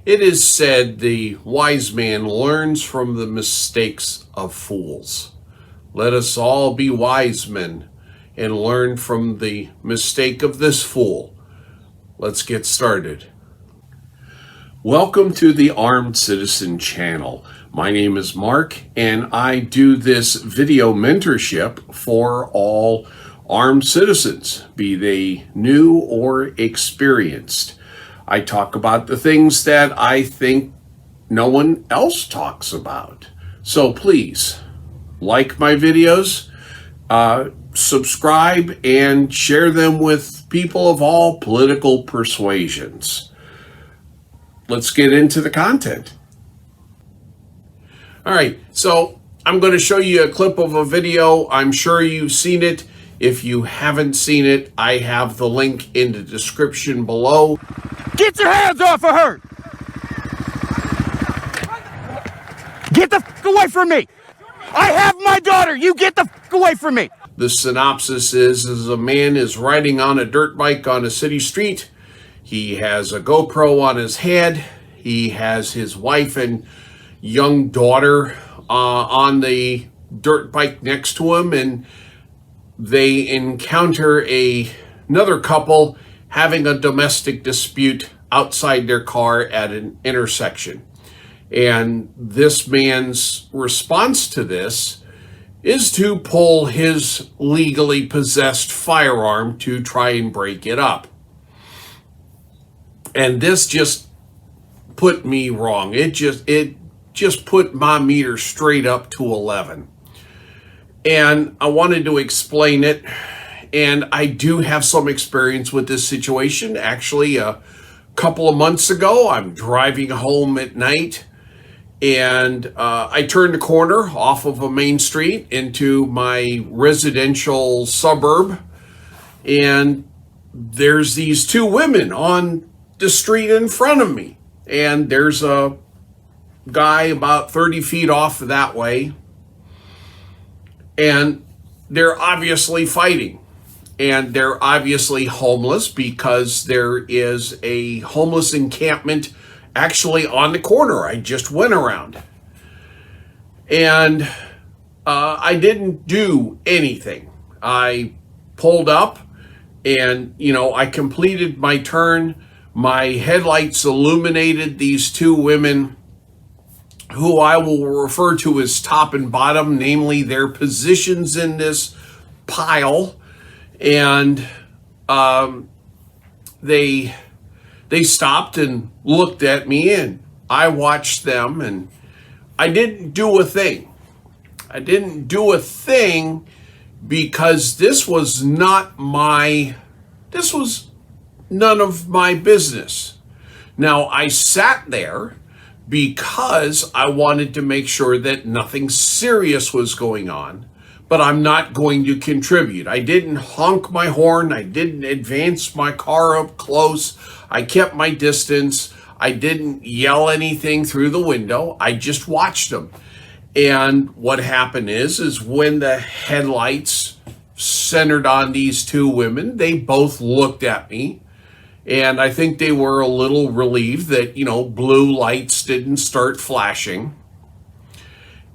It is said the wise man learns from the mistakes of fools. Let us all be wise men and learn from the mistake of this fool. Let's get started. Welcome to the Armed Citizen channel. My name is Mark, and I do this video mentorship for all armed citizens, be they new or experienced. I talk about the things that I think no one else talks about. So please, like my videos, subscribe, and share them with people of all political persuasions. Let's get into the content. All right, so I'm going to show you a clip of a video. I'm sure you've seen it. If you haven't seen it, I have the link in the description below. Get your hands off of her! Get the f away from me! I have my daughter! You get the f away from me! The synopsis is a man is riding on a dirt bike on a city street. He has a GoPro on his head. He has his wife and young daughter on the dirt bike next to him, and they encounter another couple having a domestic dispute outside their car at an intersection. And this man's response to this is to pull his legally possessed firearm to try and break it up. And this just put me wrong. It just put my meter straight up to 11. And I wanted to explain it. And I do have some experience with this situation. Actually, a couple of months ago, I'm driving home at night, and I turned the corner off of a main street into my residential suburb, and there's these two women on the street in front of me. And there's a guy about 30 feet off that way, and they're obviously fighting. And they're obviously homeless because there is a homeless encampment actually on the corner. I just went around. And I didn't do anything. I pulled up and, I completed my turn. My headlights illuminated these two women who I will refer to as top and bottom, namely their positions in this pile. And they stopped and looked at me, and I watched them, and I didn't do a thing. I didn't do a thing because this was none of my business. Now, I sat there because I wanted to make sure that nothing serious was going on. But I'm not going to contribute. I didn't honk my horn. I didn't advance my car up close. I kept my distance. I didn't yell anything through the window. I just watched them. And what happened is when the headlights centered on these two women, they both looked at me. And I think they were a little relieved that, blue lights didn't start flashing.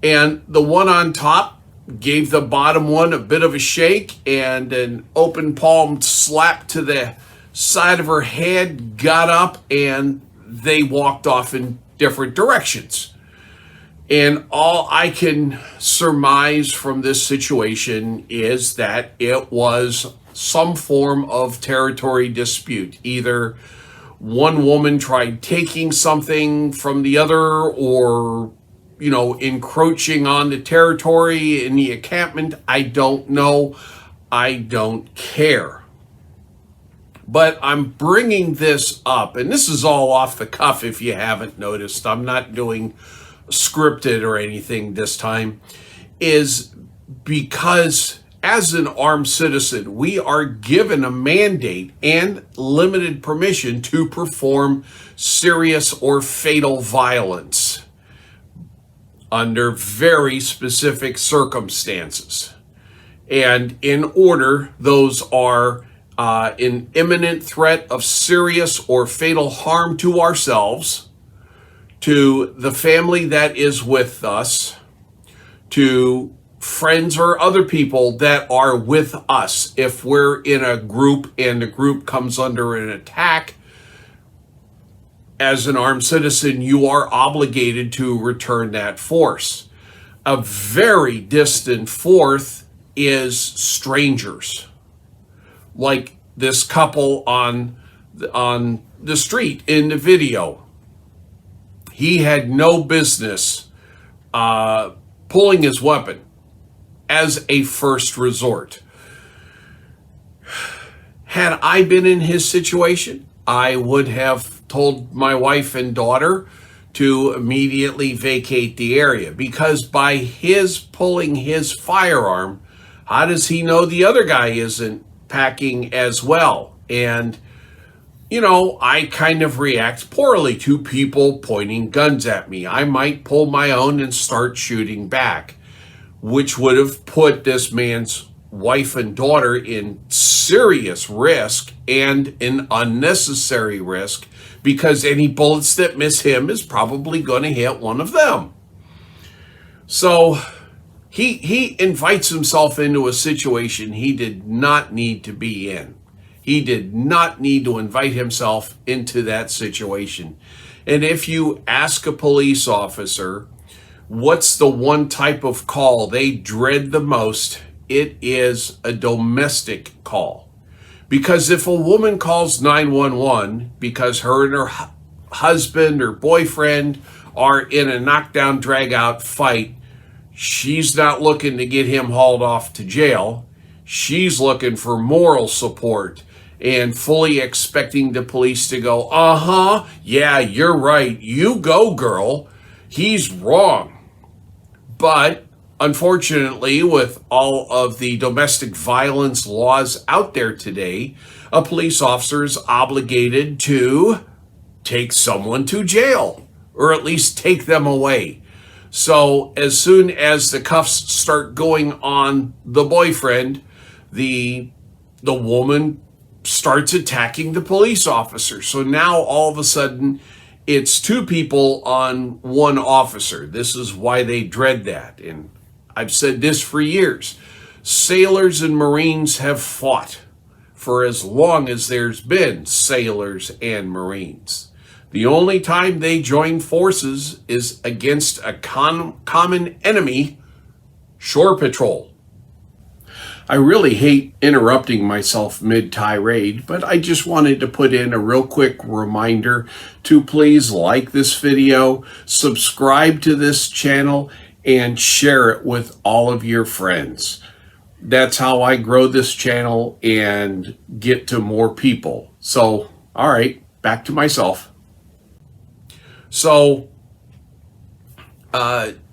And the one on top gave the bottom one a bit of a shake, and an open palmed slap to the side of her head, got up, and they walked off in different directions. And all I can surmise from this situation is that it was some form of territory dispute. Either one woman tried taking something from the other, or encroaching on the territory in the encampment. I don't know. I don't care. But I'm bringing this up, and this is all off the cuff if you haven't noticed. I'm not doing scripted or anything this time, is because as an armed citizen, we are given a mandate and limited permission to perform serious or fatal violence under very specific circumstances. And in order, those are an imminent threat of serious or fatal harm to ourselves, to the family that is with us, to friends or other people that are with us. If we're in a group and the group comes under an attack, as an armed citizen, you are obligated to return that force. A very distant fourth is strangers, like this couple on the street in the video. He had no business pulling his weapon as a first resort. Had I been in his situation, I would have told my wife and daughter to immediately vacate the area, because by his pulling his firearm, how does he know the other guy isn't packing as well? And, you know, I kind of react poorly to people pointing guns at me. I might pull my own and start shooting back, which would have put this man's wife and daughter in serious risk and an unnecessary risk, because any bullets that miss him is probably going to hit one of them. So he invites himself into a situation he did not need to be in. He did not need to invite himself into that situation. And if you ask a police officer what's the one type of call they dread the most, it is a domestic call. Because if a woman calls 911 because her and her husband or boyfriend are in a knockdown, drag-out fight, she's not looking to get him hauled off to jail. She's looking for moral support and fully expecting the police to go, yeah, you're right. You go, girl. He's wrong. But unfortunately, with all of the domestic violence laws out there today, a police officer is obligated to take someone to jail, or at least take them away. So as soon as the cuffs start going on the boyfriend, the woman starts attacking the police officer. So now all of a sudden, it's two people on one officer. This is why they dread that. And I've said this for years. Sailors and Marines have fought for as long as there's been sailors and Marines. The only time they join forces is against a common enemy, shore patrol. I really hate interrupting myself mid-tirade, but I just wanted to put in a real quick reminder to please like this video, subscribe to this channel, and share it with all of your friends. That's how I grow this channel and get to more people. So, all right, back to myself. So,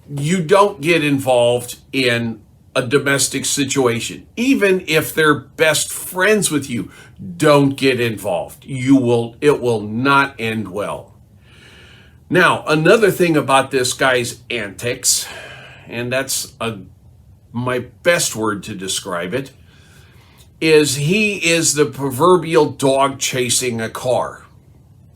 you don't get involved in a domestic situation. Even if they're best friends with you, don't get involved. It will not end well. Now, another thing about this guy's antics, and that's my best word to describe it, is he is the proverbial dog chasing a car.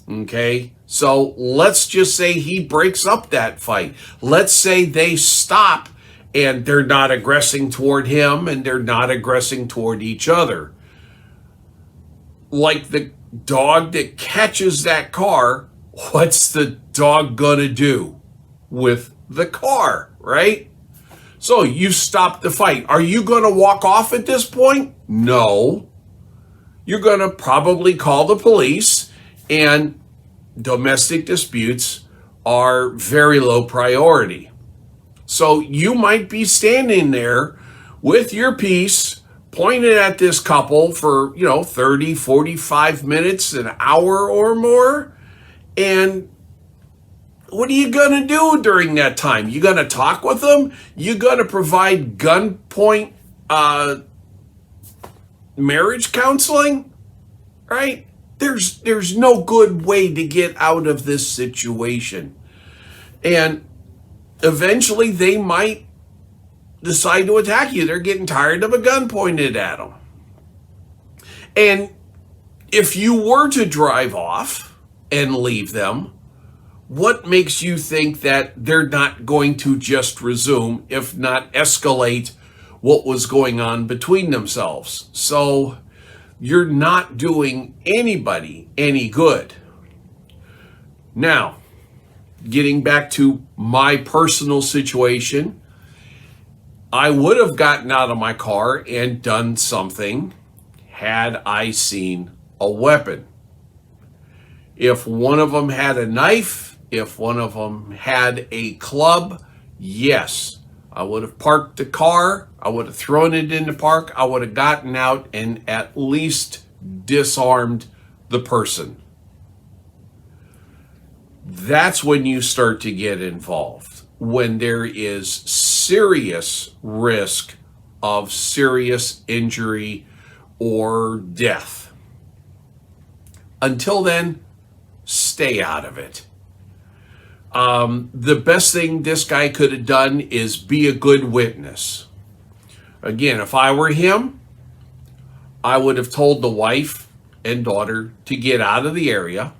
Okay? So let's just say he breaks up that fight. Let's say they stop and they're not aggressing toward him and they're not aggressing toward each other. Like the dog that catches that car, what's the dog gonna do with the car, right? So you stop the fight. Are you gonna walk off at this point? No. You're gonna probably call the police, and domestic disputes are very low priority. So you might be standing there with your piece pointed at this couple for, 30, 45 minutes, an hour or more. And what are you going to do during that time? You going to talk with them? You going to provide gunpoint marriage counseling? Right? There's no good way to get out of this situation. And eventually they might decide to attack you. They're getting tired of a gun pointed at them. And if you were to drive off and leave them, What makes you think that they're not going to just resume, if not escalate, what was going on between themselves? So you're not doing anybody any good. Now, getting back to my personal situation, I would have gotten out of my car and done something had I seen a weapon. If one of them had a knife, if one of them had a club, yes, I would have parked the car, I would have thrown it in the park, I would have gotten out and at least disarmed the person. That's when you start to get involved, when there is serious risk of serious injury or death. Until then, stay out of it. The best thing this guy could have done is be a good witness. Again, if I were him, I would have told the wife and daughter to get out of the area,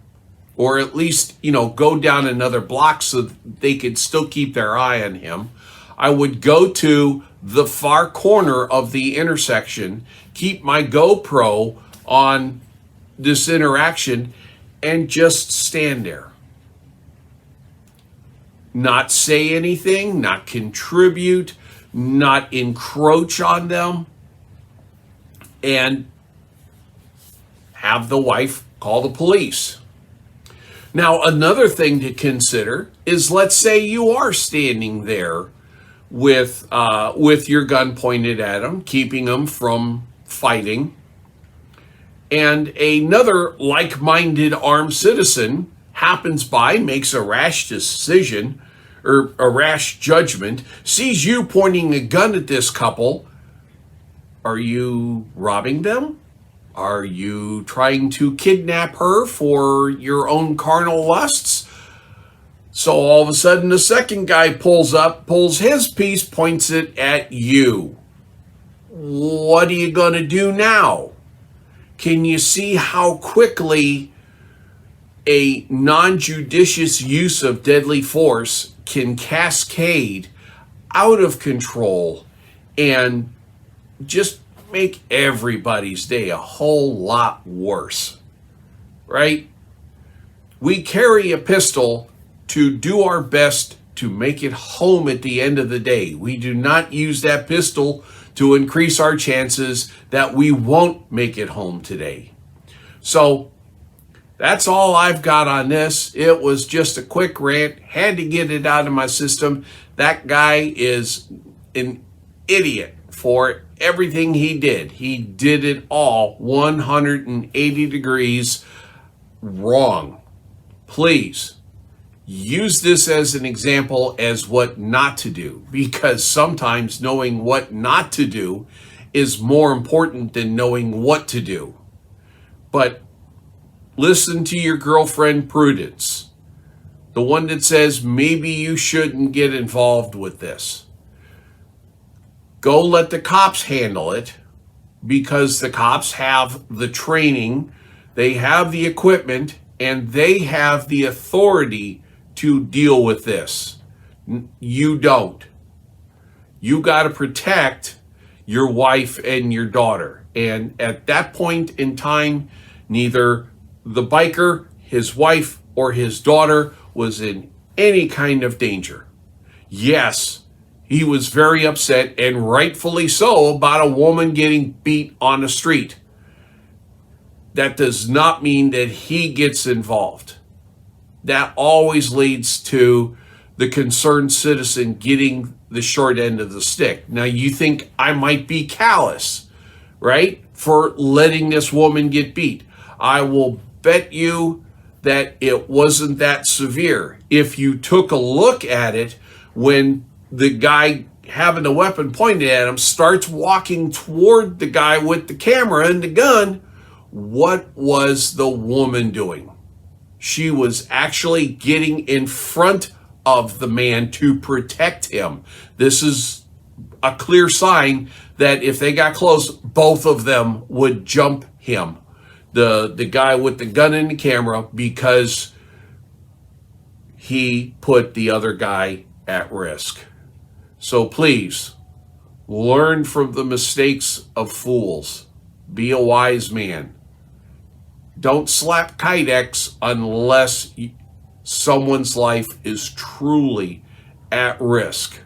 or at least, go down another block so that they could still keep their eye on him. I would go to the far corner of the intersection, keep my GoPro on this interaction, and just stand there. Not say anything, not contribute, not encroach on them, and have the wife call the police. Now, another thing to consider is, let's say you are standing there with your gun pointed at them, keeping them from fighting, and another like-minded armed citizen happens by, makes a rash decision or a rash judgment, sees you pointing a gun at this couple. Are you robbing them? Are you trying to kidnap her for your own carnal lusts? So all of a sudden, the second guy pulls up, pulls his piece, points it at you. What are you going to do now? Can you see how quickly a non-judicious use of deadly force can cascade out of control and just make everybody's day a whole lot worse, right? We carry a pistol to do our best to make it home at the end of the day. We do not use that pistol to increase our chances that we won't make it home today. So that's all I've got on this. It was just a quick rant. Had to get it out of my system. That guy is an idiot for everything he did. He did it all 180 degrees wrong. Please use this as an example as what not to do, because sometimes knowing what not to do is more important than knowing what to do. But listen to your girlfriend Prudence, the one that says maybe you shouldn't get involved with this. Go let the cops handle it, because the cops have the training, they have the equipment, and they have the authority to deal with this. You don't. You got to protect your wife and your daughter. And at that point in time, neither the biker, his wife, or his daughter was in any kind of danger. Yes, he was very upset, and rightfully so, about a woman getting beat on the street. That does not mean that he gets involved. That always leads to the concerned citizen getting the short end of the stick. Now, you think I might be callous, right, for letting this woman get beat. I will bet you that it wasn't that severe. If you took a look at it, when the guy having the weapon pointed at him starts walking toward the guy with the camera and the gun, what was the woman doing? She was actually getting in front of the man to protect him. This is a clear sign that if they got close, both of them would jump him. The guy with the gun and the camera, because he put the other guy at risk. So please, learn from the mistakes of fools. Be a wise man. Don't slap Kydex unless someone's life is truly at risk.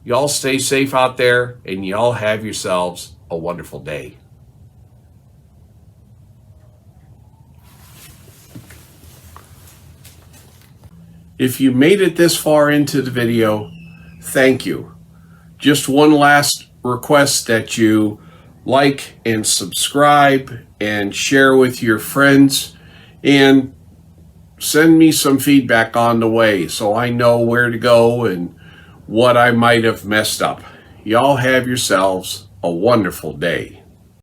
Y'all stay safe out there, and y'all have yourselves a wonderful day. If you made it this far into the video, thank you. Just one last request that you like and subscribe and share with your friends, and send me some feedback on the way so I know where to go and what I might have messed up. Y'all have yourselves a wonderful day.